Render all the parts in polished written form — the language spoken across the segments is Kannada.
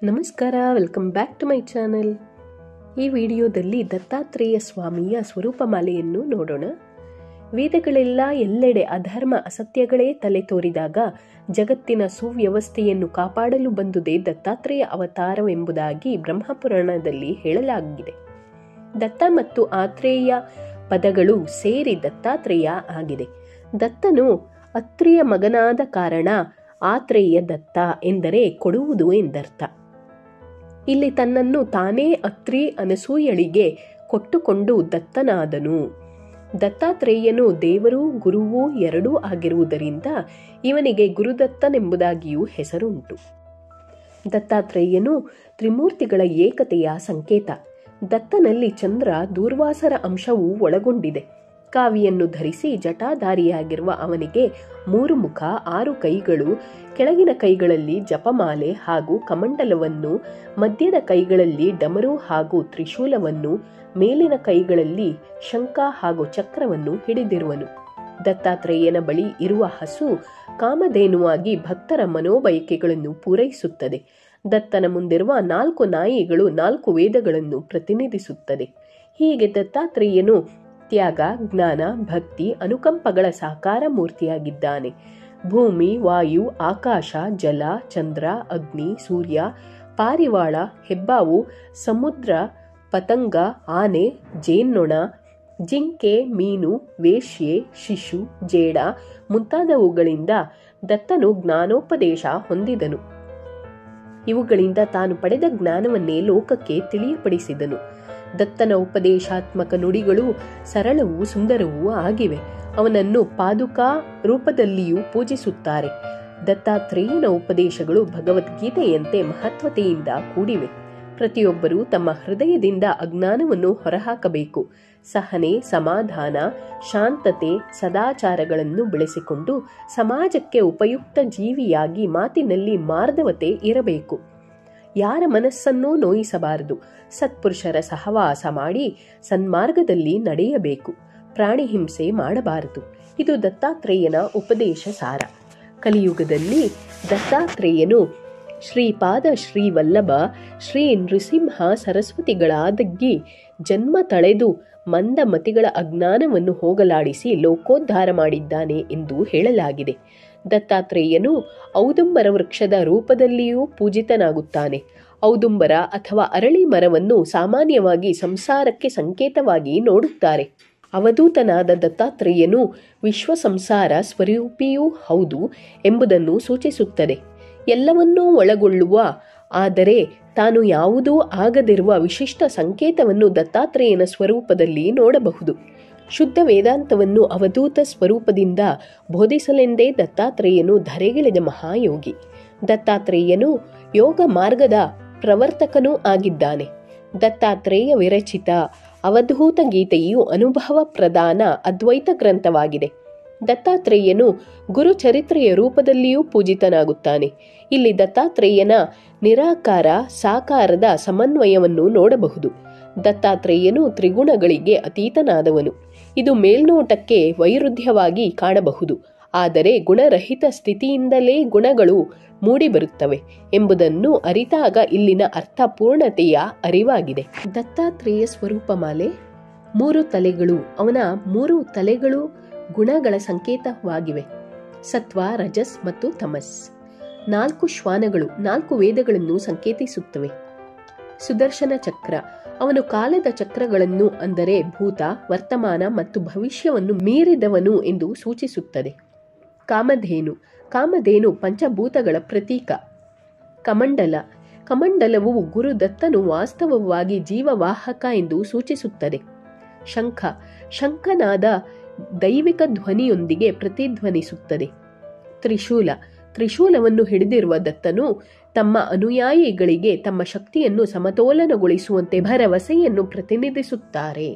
ನಮಸ್ಕಾರ, welcome back to my channel. ಈ ವಿಡಿಯೋದಲ್ಲಿ ದತ್ತಾತ್ರೇಯ ಸ್ವಾಮಿಯ ಸ್ವರೂಪಮಾಲೆಯನ್ನು ನೋಡೋಣ. ವೇದಗಳೆಲ್ಲ ಎಲ್ಲೆಡೆ ಅಧರ್ಮ ಅಸತ್ಯಗಳೇ ತಲೆ ತೋರಿದಾಗ ಜಗತ್ತಿನ ಸುವ್ಯವಸ್ಥೆಯನ್ನು ಕಾಪಾಡಲು ಬಂದುದೇ ದತ್ತಾತ್ರೇಯ ಅವತಾರವೆಂಬುದಾಗಿ ಬ್ರಹ್ಮಪುರಾಣದಲ್ಲಿ ಹೇಳಲಾಗಿದೆ. ದತ್ತ ಮತ್ತು ಆತ್ರೇಯ ಪದಗಳು ಸೇರಿ ದತ್ತಾತ್ರೇಯ ಆಗಿದೆ. ದತ್ತನು ಅತ್ರಿಯ ಮಗನಾದ ಕಾರಣ ಆತ್ರೇಯ ದತ್ತ ಎಂದರೆ ಕೊಡುವುದು ಎಂದರ್ಥ. ಇಲ್ಲಿ ತನ್ನನ್ನು ತಾನೇ ಅತ್ರಿ ಅನಸೂಯಳಿಗೆ ಕೊಟ್ಟುಕೊಂಡು ದತ್ತನಾದನು. ದತ್ತಾತ್ರೇಯನು ದೇವರು ಗುರುವು ಎರಡೂ ಆಗಿರುವುದರಿಂದ ಇವನಿಗೆ ಗುರುದತ್ತನೆಂಬುದಾಗಿಯೂ ಹೆಸರುಂಟು. ದತ್ತಾತ್ರೇಯನು ತ್ರಿಮೂರ್ತಿಗಳ ಏಕತೆಯ ಸಂಕೇತ. ದತ್ತನಲ್ಲಿ ಚಂದ್ರ ದೂರ್ವಾಸರ ಅಂಶವು ಒಳಗೊಂಡಿದೆ. ಕಾವಿಯನ್ನು ಧರಿಸಿ ಜಟಾಧಾರಿಯಾಗಿರುವ ಅವನಿಗೆ 3 ಮುಖ, 6 ಕೈಗಳು, ಕೆಳಗಿನ ಕೈಗಳಲ್ಲಿ ಜಪಮಾಲೆ ಹಾಗೂ ಕಮಂಡಲವನ್ನು, ಮಧ್ಯದ ಕೈಗಳಲ್ಲಿ ಡಮರು ಹಾಗೂ ತ್ರಿಶೂಲವನ್ನು, ಮೇಲಿನ ಕೈಗಳಲ್ಲಿ ಶಂಖ ಹಾಗೂ ಚಕ್ರವನ್ನು ಹಿಡಿದಿರುವನು. ದತ್ತಾತ್ರೇಯನ ಬಳಿ ಇರುವ ಹಸು ಕಾಮಧೇನುವಾಗಿ ಭಕ್ತರ ಮನೋಬಯಕೆಗಳನ್ನು ಪೂರೈಸುತ್ತದೆ. ದತ್ತನ ಮುಂದಿರುವ 4 ನಾಯಿಗಳು 4 ವೇದಗಳನ್ನು ಪ್ರತಿನಿಧಿಸುತ್ತದೆ. ಹೀಗೆ ದತ್ತಾತ್ರೇಯನು ತ್ಯಾಗ, ಜ್ಞಾನ, ಭಕ್ತಿ, ಅನುಕಂಪಗಳ ಸಾಕಾರ ಮೂರ್ತಿಯಾಗಿದ್ದಾನೆ. ಭೂಮಿ, ವಾಯು, ಆಕಾಶ, ಜಲ, ಚಂದ್ರ, ಅಗ್ನಿ, ಸೂರ್ಯ, ಪಾರಿವಾಳ, ಹೆಬ್ಬಾವು, ಸಮುದ್ರ, ಪತಂಗ, ಆನೆ, ಜೇನ್ನೊಣ, ಜಿಂಕೆ, ಮೀನು, ವೇಶ್ಯೆ, ಶಿಶು, ಜೇಡ ಮುಂತಾದವುಗಳಿಂದ ದತ್ತನು ಜ್ಞಾನೋಪದೇಶ ಹೊಂದಿದನು. ಇವುಗಳಿಂದ ತಾನು ಪಡೆದ ಜ್ಞಾನವನ್ನೇ ಲೋಕಕ್ಕೆ ತಿಳಿಯಪಡಿಸಿದನು. ದತ್ತನ ಉಪದೇಶಾತ್ಮಕ ನುಡಿಗಳು ಸರಳವೂ ಸುಂದರವೂ ಆಗಿವೆ. ಅವನನ್ನು ಪಾದುಕಾ ರೂಪದಲ್ಲಿಯೂ ಪೂಜಿಸುತ್ತಾರೆ. ದತ್ತಾತ್ರೇಯನ ಉಪದೇಶಗಳು ಭಗವದ್ಗೀತೆಯಂತೆ ಮಹತ್ವತೆಯಿಂದ ಕೂಡಿವೆ. ಪ್ರತಿಯೊಬ್ಬರೂ ತಮ್ಮ ಹೃದಯದಿಂದ ಅಜ್ಞಾನವನ್ನು ಹೊರಹಾಕಬೇಕು. ಸಹನೆ, ಸಮಾಧಾನ, ಶಾಂತತೆ, ಸದಾಚಾರಗಳನ್ನು ಬೆಳೆಸಿಕೊಂಡು ಸಮಾಜಕ್ಕೆ ಉಪಯುಕ್ತ ಜೀವಿಯಾಗಿ ಮಾತಿನಲ್ಲಿ ಮಾರ್ಧವತೆ ಇರಬೇಕು. ಯಾರ ಮನಸ್ಸನ್ನೂ ನೋಯಿಸಬಾರದು. ಸತ್ಪುರುಷರ ಸಹವಾಸ ಮಾಡಿ ಸನ್ಮಾರ್ಗದಲ್ಲಿ ನಡೆಯಬೇಕು. ಪ್ರಾಣಿ ಹಿಂಸೆ ಮಾಡಬಾರದು. ಇದು ದತ್ತಾತ್ರೇಯನ ಉಪದೇಶ ಸಾರ. ಕಲಿಯುಗದಲ್ಲಿ ದತ್ತಾತ್ರೇಯನು ಶ್ರೀಪಾದ, ಶ್ರೀವಲ್ಲಭ, ಶ್ರೀ ನೃಸಿಂಹ ಸರಸ್ವತಿಗಳಾದಗ್ಗಿ ಜನ್ಮ ತಳೆದು ಮಂದಮತಿಗಳ ಅಜ್ಞಾನವನ್ನು ಹೋಗಲಾಡಿಸಿ ಲೋಕೋದ್ಧಾರ ಮಾಡಿದ್ದಾನೆ ಎಂದು ಹೇಳಲಾಗಿದೆ. ದತ್ತಾತ್ರೇಯನು ಔದುಂಬರ ವೃಕ್ಷದ ರೂಪದಲ್ಲಿಯೂ ಪೂಜಿತನಾಗುತ್ತಾನೆ. ಔದುಂಬರ ಅಥವಾ ಅರಳಿ ಮರವನ್ನು ಸಾಮಾನ್ಯವಾಗಿ ಸಂಸಾರಕ್ಕೆ ಸಂಕೇತವಾಗಿ ನೋಡುತ್ತಾರೆ. ಅವಧೂತನಾದ ದತ್ತಾತ್ರೇಯನು ವಿಶ್ವ ಸಂಸಾರ ಸ್ವರೂಪಿಯೂ ಹೌದು ಎಂಬುದನ್ನು ಸೂಚಿಸುತ್ತದೆ. ಎಲ್ಲವನ್ನೂ ಒಳಗೊಳ್ಳುವ ಆದರೆ ತಾನು ಯಾವುದೂ ಆಗದಿರುವ ವಿಶಿಷ್ಟ ಸಂಕೇತವನ್ನು ದತ್ತಾತ್ರೇಯನ ಸ್ವರೂಪದಲ್ಲಿ ನೋಡಬಹುದು. ಶುದ್ಧ ವೇದಾಂತವನ್ನು ಅವಧೂತ ಸ್ವರೂಪದಿಂದ ಬೋಧಿಸಲೆಂದೇ ದತ್ತಾತ್ರೇಯನು ಧರೆಗಿಳಿದ ಮಹಾಯೋಗಿ. ದತ್ತಾತ್ರೇಯನು ಯೋಗ ಮಾರ್ಗದ ಪ್ರವರ್ತಕನೂ ಆಗಿದ್ದಾನೆ. ದತ್ತಾತ್ರೇಯ ವಿರಚಿತ ಅವಧೂತ ಗೀತೆಯು ಅನುಭವ ಪ್ರಧಾನ ಅದ್ವೈತ ಗ್ರಂಥವಾಗಿದೆ. ದತ್ತಾತ್ರೇಯನು ಗುರುಚರಿತ್ರೆಯ ರೂಪದಲ್ಲಿಯೂ ಪೂಜಿತನಾಗುತ್ತಾನೆ. ಇಲ್ಲಿ ದತ್ತಾತ್ರೇಯನ ನಿರಾಕಾರ ಸಾಕಾರದ ಸಮನ್ವಯವನ್ನು ನೋಡಬಹುದು. ದತ್ತಾತ್ರೇಯನು ತ್ರಿಗುಣಗಳಿಗೆ ಅತೀತನಾದವನು. ಇದು ಮೇಲ್ನೋಟಕ್ಕೆ ವೈರುಧ್ಯವಾಗಿ ಕಾಣಬಹುದು. ಆದರೆ ಗುಣರಹಿತ ಸ್ಥಿತಿಯಿಂದಲೇ ಗುಣಗಳು ಮೂಡಿಬರುತ್ತವೆ ಎಂಬುದನ್ನು ಅರಿತಾಗ ಇಲ್ಲಿನ ಅರ್ಥಪೂರ್ಣತೆಯ ಅರಿವಾಗಿದೆ. ದತ್ತಾತ್ರೇಯ ಸ್ವರೂಪಮಾಲೆ 3 ತಲೆಗಳು. ಅವನ 3 ತಲೆಗಳು ಗುಣಗಳ ಸಂಕೇತವಾಗಿವೆ. ಸತ್ವ, ರಜಸ್ ಮತ್ತು ತಮಸ್. 4 ಶ್ವಾನಗಳು 4 ವೇದಗಳನ್ನು ಸಂಕೇತಿಸುತ್ತವೆ. ಸುದರ್ಶನ ಚಕ್ರ ಅವನು ಕಾಲದ ಚಕ್ರಗಳನ್ನು ಅಂದರೆ ಭೂತ, ವರ್ತಮಾನ ಮತ್ತು ಭವಿಷ್ಯವನ್ನು ಮೀರಿದವನು ಎಂದು ಸೂಚಿಸುತ್ತದೆ. ಕಾಮಧೇನು ಪಂಚಭೂತಗಳ ಪ್ರತೀಕ. ಕಮಂಡಲವು ಗುರುದತ್ತನು ವಾಸ್ತವವಾಗಿ ಜೀವವಾಹಕ ಎಂದು ಸೂಚಿಸುತ್ತದೆ. ಶಂಖನಾದ ದೈವಿಕ ಧ್ವನಿಯೊಂದಿಗೆ ಪ್ರತಿಧ್ವನಿಸುತ್ತದೆ. ತ್ರಿಶೂಲವನ್ನು ಹಿಡಿದಿರುವ ದತ್ತನು ತಮ್ಮ ಅನುಯಾಯಿಗಳಿಗೆ ತಮ್ಮ ಶಕ್ತಿಯನ್ನು ಸಮತೋಲನಗೊಳಿಸುವಂತೆ ಭರವಸೆಯನ್ನು ಪ್ರತಿನಿಧಿಸುತ್ತಾರೆ.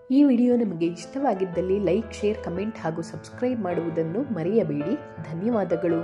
ಈ ವಿಡಿಯೋ ನಿಮಗೆ ಇಷ್ಟವಾಗಿದ್ದಲ್ಲಿ ಲೈಕ್, ಶೇರ್, ಕಮೆಂಟ್ ಹಾಗೂ ಸಬ್ಸ್ಕ್ರೈಬ್ ಮಾಡುವುದನ್ನು ಮರೆಯಬೇಡಿ. ಧನ್ಯವಾದಗಳು.